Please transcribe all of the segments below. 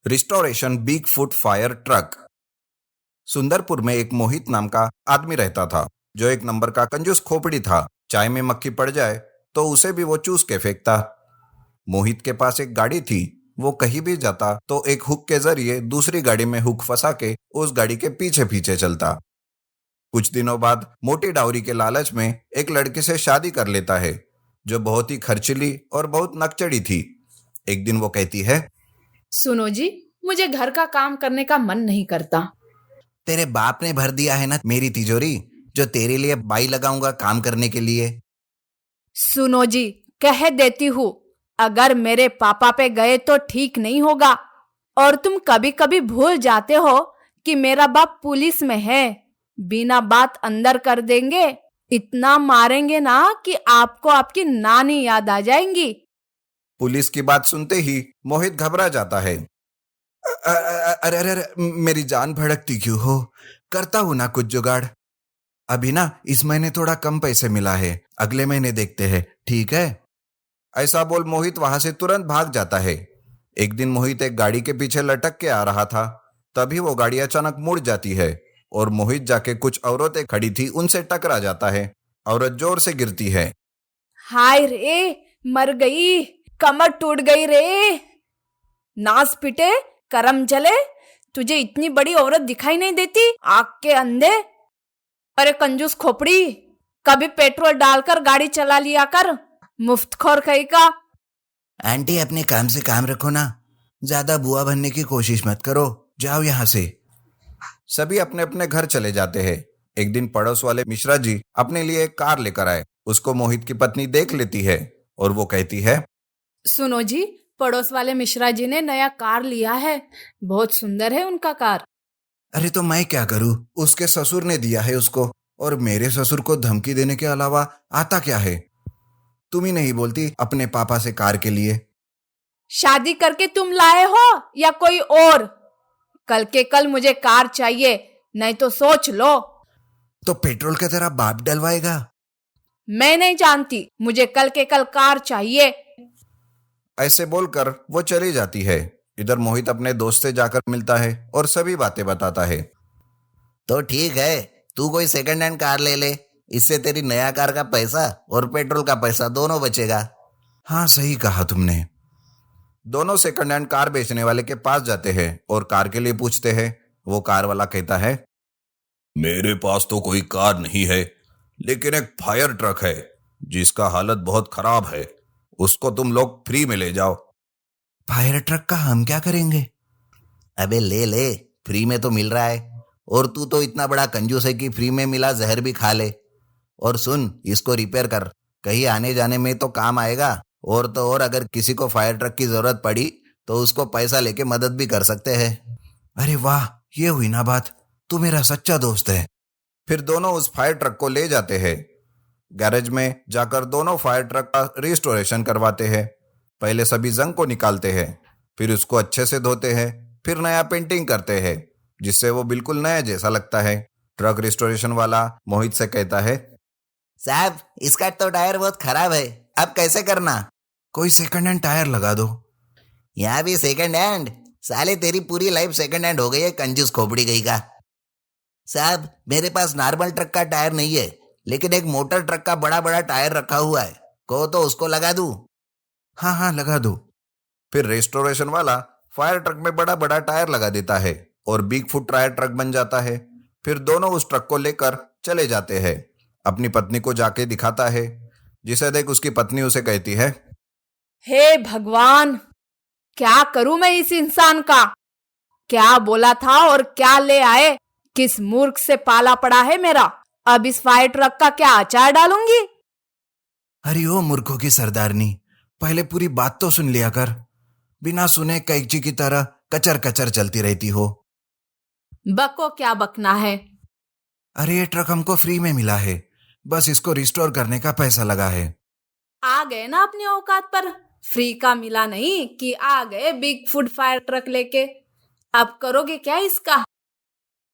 Restoration big foot fire truck. Sundarpur में एक मोहित नाम का आदमी रहता था, जो एक नंबर का कंजूस खोपड़ी था। चाय में मक्खी पड़ जाए तो उसे भी वो चूस के फेंकता। मोहित के पास एक गाड़ी थी। वो कहीं भी जाता तो एक हुक के जरिए दूसरी गाड़ी में हुक फंसा के उस गाड़ी के पीछे पीछे चलता। कुछ दिनों बाद मोटी डाउरी के लालच में एक लड़की से शादी कर लेता है, जो बहुत ही खर्चीली और बहुत नकचड़ी थी। एक दिन वो कहती है, सुनो जी, मुझे घर का काम करने का मन नहीं करता। तेरे बाप ने भर दिया है ना मेरी तिजोरी, जो तेरे लिए बाई लगाऊंगा काम करने के लिए। सुनो जी, कह देती हूँ, अगर मेरे पापा पे गए तो ठीक नहीं होगा। और तुम कभी कभी भूल जाते हो कि मेरा बाप पुलिस में है। बिना बात अंदर कर देंगे, इतना मारेंगे ना कि आपको आपकी नानी याद आ जाएंगी। पुलिस की बात सुनते ही मोहित घबरा जाता है। अरे अरे अरे, मेरी जान भड़कती क्यों हो? करता हूं ना कुछ जुगाड़। अभी ना इस महीने थोड़ा कम पैसे मिला है, अगले महीने देखते हैं, ठीक है? ऐसा बोल मोहित वहां से तुरंत भाग जाता है। एक दिन मोहित एक गाड़ी के पीछे लटक के आ रहा था। तभी वो गाड़ी अचानक मुड़ जाती है और मोहित जाके कुछ औरतें खड़ी थी उनसे टकरा जाता है। औरत जोर से गिरती है। हाय रे, मर गई, कमर टूट गई रे। नास पिटे, करम जले, तुझे इतनी बड़ी औरत दिखाई नहीं देती, आग के अंधे। अरे कंजूस खोपड़ी, कभी पेट्रोल डालकर गाड़ी चला लिया कर, मुफ्तखोर कहीं का। आंटी, अपने काम से काम रखो ना, ज्यादा बुआ बनने की कोशिश मत करो, जाओ यहाँ से। सभी अपने अपने घर चले जाते हैं। एक दिन पड़ोस वाले मिश्रा जी अपने लिए एक कार लेकर आए। उसको मोहित की पत्नी देख लेती है और वो कहती है, सुनो जी, पड़ोस वाले मिश्रा जी ने नया कार लिया है, बहुत सुंदर है उनका कार। अरे तो मैं क्या करूं, उसके ससुर ने दिया है उसको, और मेरे ससुर को धमकी देने के अलावा आता क्या है? तुम ही नहीं बोलती अपने पापा से कार के लिए? शादी करके तुम लाए हो या कोई और? कल के कल मुझे कार चाहिए, नहीं तो सोच लो। तो पेट्रोल का तेरा बाप डलवाएगा? मैं नहीं जानती, मुझे कल के कल कार चाहिए। ऐसे बोलकर वो चली जाती है। इधर मोहित अपने दोस्त से जाकर मिलता है और सभी बातें बताता है। तो ठीक है, तू कोई सेकंड हैंड कार ले ले, इससे तेरी नया कार का पैसा और पेट्रोल का पैसा दोनों बचेगा। हाँ, सही कहा तुमने। दोनों सेकंड हैंड कार बेचने वाले के पास जाते हैं और कार के लिए पूछते हैं। वो कार वाला कहता है, मेरे पास तो कोई कार नहीं है, लेकिन एक फायर ट्रक है जिसका हालत बहुत खराब है, उसको तुम लोग फ्री में ले जाओ। फायर ट्रक का हम क्या करेंगे? अबे ले ले, फ्री में तो मिल रहा है, और तू तो इतना बड़ा कंजूस है कि फ्री में मिला जहर भी खा ले। और सुन, इसको रिपेयर कर, कहीं आने जाने में तो काम आएगा। और तो और अगर किसी को फायर ट्रक की जरूरत पड़ी तो उसको पैसा लेके मदद भी कर सकते हैं। अरे वाह, ये हुई ना बात, तू मेरा सच्चा दोस्त है। फिर दोनों उस फायर ट्रक को ले जाते हैं। गैरेज में जाकर दोनों फायर ट्रक का रिस्टोरेशन करवाते हैं। पहले सभी जंग को निकालते हैं, फिर उसको अच्छे से धोते हैं, फिर नया पेंटिंग करते हैं, जिससे वो बिल्कुल नया जैसा लगता है। ट्रक रिस्टोरेशन वाला मोहित से कहता है, साहब इसका तो टायर बहुत खराब है, अब कैसे करना? कोई सेकंड हैंड टायर लगा दो। यहाँ भी सेकंड हैंड? साले तेरी पूरी लाइफ सेकंड हैंड हो गई है, कंजूस खोपड़ी गई का। साहब मेरे पास नॉर्मल ट्रक का टायर नहीं है, लेकिन एक मोटर ट्रक का बड़ा बड़ा टायर रखा हुआ है, को तो उसको लगा दूं? हाँ हाँ, लगा दो। फिर रेस्टोरेशन वाला फायर ट्रक में बड़ा बड़ा टायर लगा देता है और बिग फुट फायर ट्रक बन जाता है। फिर दोनों उस ट्रक को लेकर चले जाते हैं। अपनी पत्नी को जाके दिखाता है, जिसे देख उसकी पत्नी उसे कहती है, हे भगवान, क्या करूं मैं इस इंसान का? क्या बोला था और क्या ले आए? किस मूर्ख से पाला पड़ा है मेरा। अब इस फायर ट्रक का क्या अचार डालूंगी? हरि ओ मूर्खों की सरदारनी, पहले पूरी बात तो सुन लिया कर, बिना सुने कैची की तरह कचर कचर चलती रहती हो। बको क्या बकना है? अरे ये ट्रक हमको फ्री में मिला है, बस इसको रिस्टोर करने का पैसा लगा है। आ गए ना अपनी औकात पर, फ्री का मिला नहीं कि आ गए बिग फुट फायर ट्रक लेके। अब करोगे क्या इसका?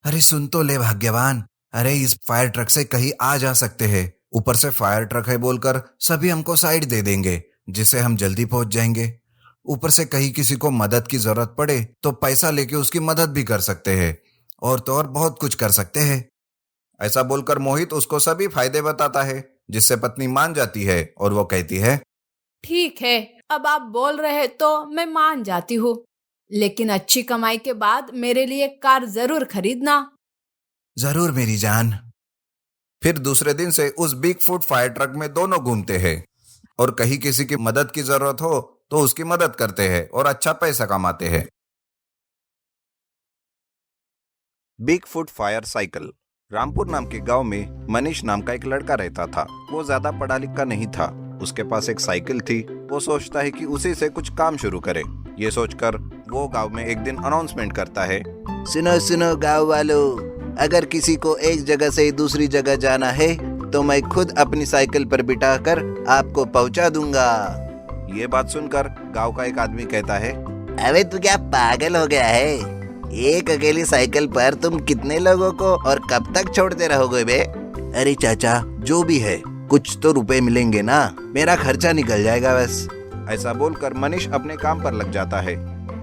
अरे सुन तो ले भाग्यवान, अरे इस फायर ट्रक से कहीं आ जा सकते हैं, ऊपर से फायर ट्रक है बोलकर सभी हमको साइड दे देंगे, जिससे हम जल्दी पहुंच जाएंगे। ऊपर से कहीं किसी को मदद की जरूरत पड़े तो पैसा लेके उसकी मदद भी कर सकते हैं, और तो और बहुत कुछ कर सकते हैं। ऐसा बोलकर मोहित उसको सभी फायदे बताता है, जिससे पत्नी मान जाती है और वो कहती है, ठीक है, अब आप बोल रहे तो मैं मान जाती हूँ, लेकिन अच्छी कमाई के बाद मेरे लिए कार जरूर खरीदना। जरूर मेरी जान। फिर दूसरे दिन से उस बिग फुट फायर ट्रक में दोनों घूमते हैं, और कहीं किसी की मदद की जरूरत हो तो उसकी मदद करते हैं और अच्छा पैसा कमाते हैं। Big foot fire cycle. Rampur नाम के गांव में मनीष नाम का एक लड़का रहता था। वो ज्यादा पढ़ा लिखा नहीं था। उसके पास एक साइकिल थी। वो सोचता है कि उसी से कुछ काम शुरू करे। ये सोचकर वो गांव में एक दिन अनाउंसमेंट करता है, सुनो सुनो गाँव वालों, अगर किसी को एक जगह से दूसरी जगह जाना है तो मैं खुद अपनी साइकिल पर बिठाकर आपको पहुंचा दूंगा। ये बात सुनकर गांव का एक आदमी कहता है, अबे तू क्या पागल हो गया है? एक अकेली साइकिल पर तुम कितने लोगों को और कब तक छोड़ते रहोगे बे? अरे चाचा, जो भी है कुछ तो रुपए मिलेंगे ना, मेरा खर्चा निकल जाएगा बस। ऐसा बोलकर मनीष अपने काम पर लग जाता है,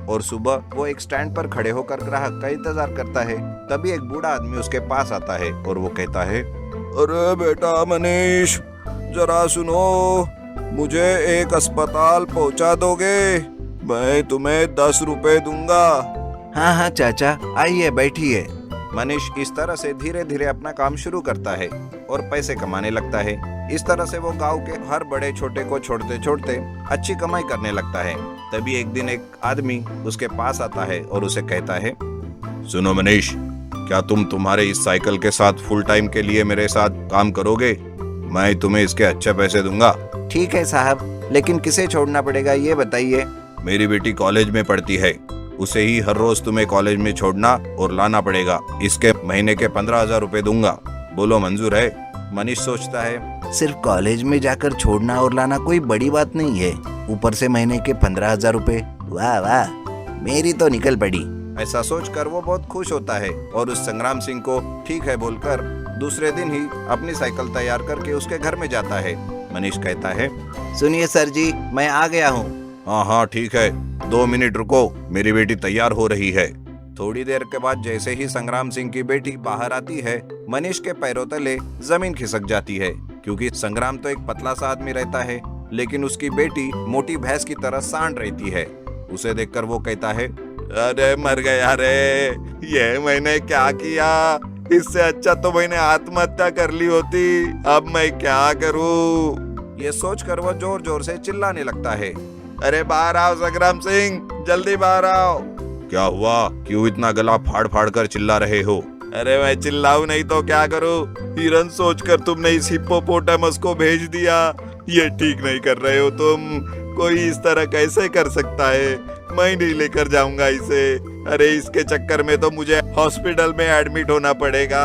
और सुबह वो एक स्टैंड पर खड़े होकर ग्राहक का इंतजार करता है। तभी एक बूढ़ा आदमी उसके पास आता है और वो कहता है, अरे बेटा मनीष, जरा सुनो, मुझे एक अस्पताल पहुंचा दोगे? मैं तुम्हें 10 रुपए दूंगा। हाँ हाँ चाचा, आइए बैठिए। मनीष इस तरह से धीरे धीरे अपना काम शुरू करता है और पैसे कमाने लगता है। इस तरह से वो गांव के हर बड़े छोटे को छोड़ते छोड़ते अच्छी कमाई करने लगता है। तभी एक दिन एक आदमी उसके पास आता है और उसे कहता है, सुनो मनीष, क्या तुम तुम्हारे इस साइकिल के साथ फुल टाइम के लिए मेरे साथ काम करोगे? मैं तुम्हें इसके अच्छे पैसे दूंगा। ठीक है साहब, लेकिन किसे छोड़ना पड़ेगा ये बताइए। मेरी बेटी कॉलेज में पढ़ती है, उसे ही हर रोज तुम्हें कॉलेज में छोड़ना और लाना पड़ेगा। इसके महीने के 15,000 रुपए दूंगा। बोलो मंजूर है? मनीष सोचता है, सिर्फ कॉलेज में जाकर छोड़ना और लाना कोई बड़ी बात नहीं है, ऊपर से महीने के 15,000 रुपए, वाह वाह, मेरी तो निकल पड़ी। ऐसा सोचकर वो बहुत खुश होता है और उस संग्राम सिंह को ठीक है बोलकर दूसरे दिन ही अपनी साइकिल तैयार करके उसके घर में जाता है। मनीष कहता है, सुनिए सर जी, मैं आ गया हूँ। हाँ हाँ ठीक है, 2 मिनट रुको, मेरी बेटी तैयार हो रही है। थोड़ी देर के बाद जैसे ही संग्राम सिंह की बेटी बाहर आती है, मनीष के पैरों तले जमीन खिसक जाती है, क्योंकि संग्राम तो एक पतला सा आदमी रहता है, लेकिन उसकी बेटी मोटी भैंस की तरह सांड रहती है। उसे देखकर वो कहता है, अरे मर गया रे, ये मैंने क्या किया? इससे अच्छा तो मैंने आत्महत्या कर ली होती। अब मैं क्या करूं? ये सोचकर वो जोर जोर से चिल्लाने लगता है, अरे बाहर आओ संग्राम सिंह, जल्दी बाहर आओ। क्या हुआ? क्यों इतना गला फाड़ फाड़ कर चिल्ला रहे हो? अरे मैं चिल्लाऊं नहीं तो क्या करूं? हिरन सोचकर तुमने इस हिप्पोपोटामस को भेज दिया। ये ठीक नहीं कर रहे हो तुम। कोई इस तरह कैसे कर सकता है? मैं नहीं लेकर जाऊंगा इसे। अरे इसके चक्कर में तो मुझे हॉस्पिटल में एडमिट होना पड़ेगा।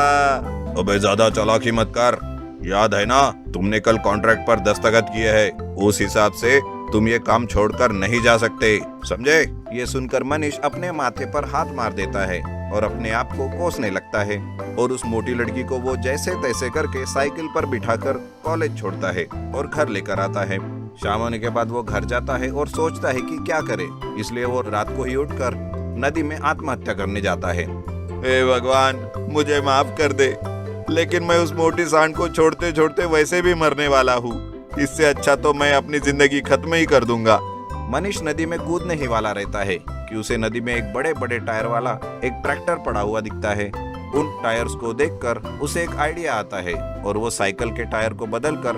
अबे ज्यादा चालाकी मत कर। याद है ना, तुमने कल कॉन्ट्रैक्ट पर दस्तखत किए हैं। उस हिसाब से तुम ये काम छोड़कर नहीं जा सकते, समझे? ये सुनकर मनीष अपने माथे पर हाथ मार देता है और अपने आप को कोसने लगता है, और उस मोटी लड़की को वो जैसे तैसे करके साइकिल पर बिठाकर कॉलेज छोड़ता है और घर लेकर आता है। शाम होने के बाद वो घर जाता है और सोचता है कि क्या करे, इसलिए वो रात को ही उठकर नदी में आत्महत्या करने जाता है। हे भगवान, मुझे माफ कर दे, लेकिन मैं उस मोटी सांड को छोड़ते छोड़ते वैसे भी मरने वाला हूँ। इससे अच्छा तो मैं अपनी जिंदगी खत्म ही कर दूंगा। मनीष नदी में कूदने ही वाला रहता है कि उसे नदी में एक बड़े बड़े टायर वाला एक ट्रैक्टर पड़ा हुआ दिखता है। उन टायर्स को देखकर उसे एक आइडिया आता है और वो साइकिल के टायर को बदलकर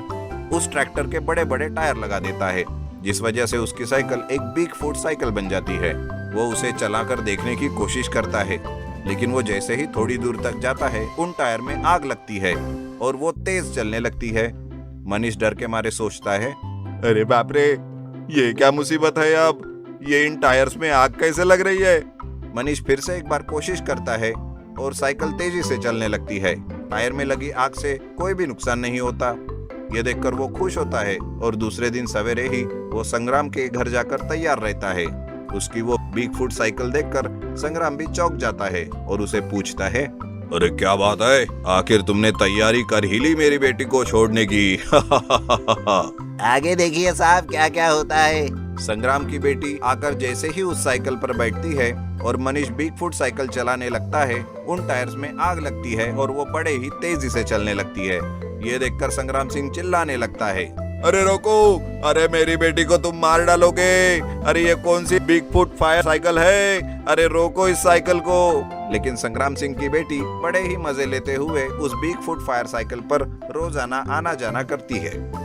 उस ट्रैक्टर के बड़े बड़े टायर लगा देता है, जिस वजह से उसकी साइकिल एक बिग फुट साइकिल बन जाती है। वो उसे चलाकर देखने की कोशिश करता है, लेकिन वो जैसे ही थोड़ी दूर तक जाता है, उन टायर में आग लगती है और वो तेज चलने लगती है। मनीष डर के मारे सोचता है, अरे बाप रे, ये क्या मुसीबत है अब? ये इन टायर्स में आग कैसे लग रही है? मनीष फिर से एक बार कोशिश करता है और साइकिल तेजी से चलने लगती है। टायर में लगी आग से कोई भी नुकसान नहीं होता। ये देखकर वो खुश होता है और दूसरे दिन सवेरे ही वो संग्राम के घर जाकर तैयार रहता है। उसकी वो बिग फुट साइकिल देखकर संग्राम भी चौंक जाता है और उसे पूछता है, अरे क्या बात है, आखिर तुमने तैयारी कर ही ली मेरी बेटी को छोड़ने की? आगे देखिए साहब क्या क्या होता है। संग्राम की बेटी आकर जैसे ही उस साइकिल पर बैठती है और मनीष बिगफुट साइकिल चलाने लगता है, उन टायर्स में आग लगती है और वो बड़े ही तेजी से चलने लगती है। ये देखकर संग्राम सिंह चिल्लाने लगता है, अरे रोको, अरे मेरी बेटी को तुम मार डालोगे, अरे ये कौन सी बिगफुट फायर साइकिल है, अरे रोको इस साइकिल को। लेकिन संग्राम सिंह की बेटी बड़े ही मजे लेते हुए उस बिगफुट फायर साइकिल पर रोजाना आना जाना करती है।